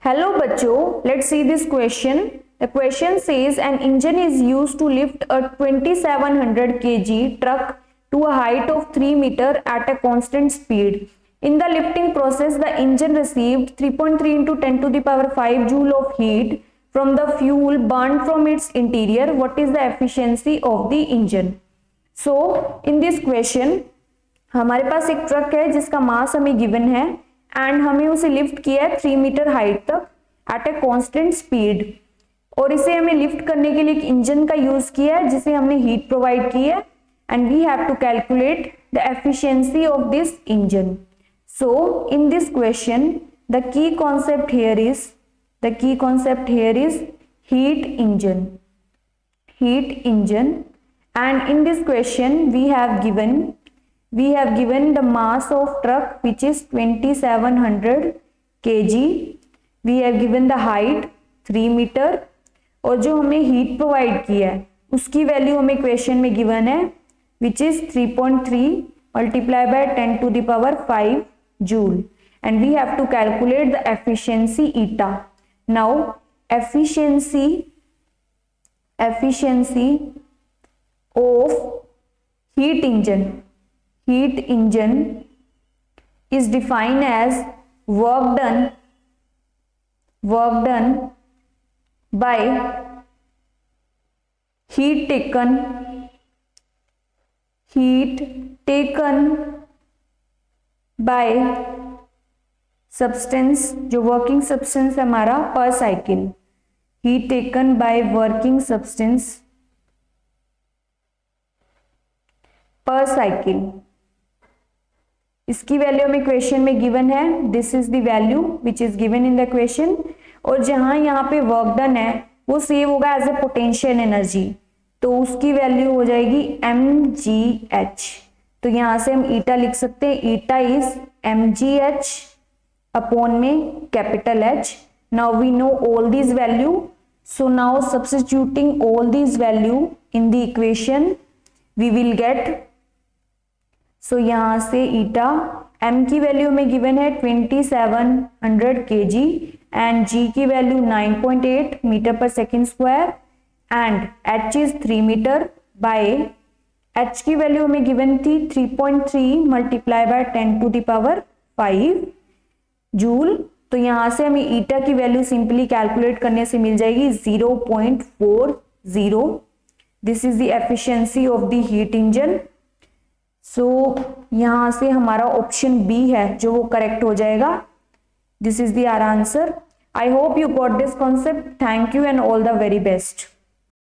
Hello बच्चों, let's see this question. The question says an engine is used to lift a 2700 kg truck to a height of 3 meter at a constant speed. In the lifting process, the engine received 3.3 into 10 to the power 5 joule of heat from the fuel burned from its interior. What is the efficiency of the engine? So, in this question, हमारे पास एक truck है जिसका मास हमें given है and हमें उसे lift किया है 3 मीटर हाइट तक एट ए कांस्टेंट स्पीड, और इसे हमें लिफ्ट करने के लिए एक इंजन का यूज किया है जिसे हमने हीट प्रोवाइड की है and we have to calculate the efficiency of this engine. So in this question the key concept here is heat engine and in this question we have given the mass of truck which is 2700 kg. we have given the height 3 meter और जो हमें heat provide किया है उसकी value हमें question में given है which is 3.3 multiplied by 10 to the power 5 joule and we have to calculate the efficiency eta. Now efficiency of heat engine is defined as work done by heat taken by substance, जो working substance है हमारा पर cycle, heat taken by working substance पर cycle. इसकी value हमें question में given है. This is the value which is given in the question. और जहां यहाँ पे वर्क डन है वो सेव होगा एज ए पोटेंशियल एनर्जी, तो उसकी वैल्यू हो जाएगी mgh. तो यहां से हम ईटा लिख सकते हैं. ईटा इज mgh अपॉन में capital H. Now we know all these value, so now substituting all these value in the equation we will get. So यहां से ईटा m की वैल्यू में गिवन है 2700 kg एंड g की value 9.8 metre per second square and h is 3 metre by h की value में given थी 3.3 multiply by 10 to the power 5 joule. तो यहां से हमें ईटा की वैल्यू सिंपली कैलकुलेट करने से मिल जाएगी 0.40. This is the efficiency of the heat engine. So यहां से हमारा ऑप्शन बी है जो वो करेक्ट हो जाएगा. This is the our answer. I hope you got this concept. Thank you and all the very best.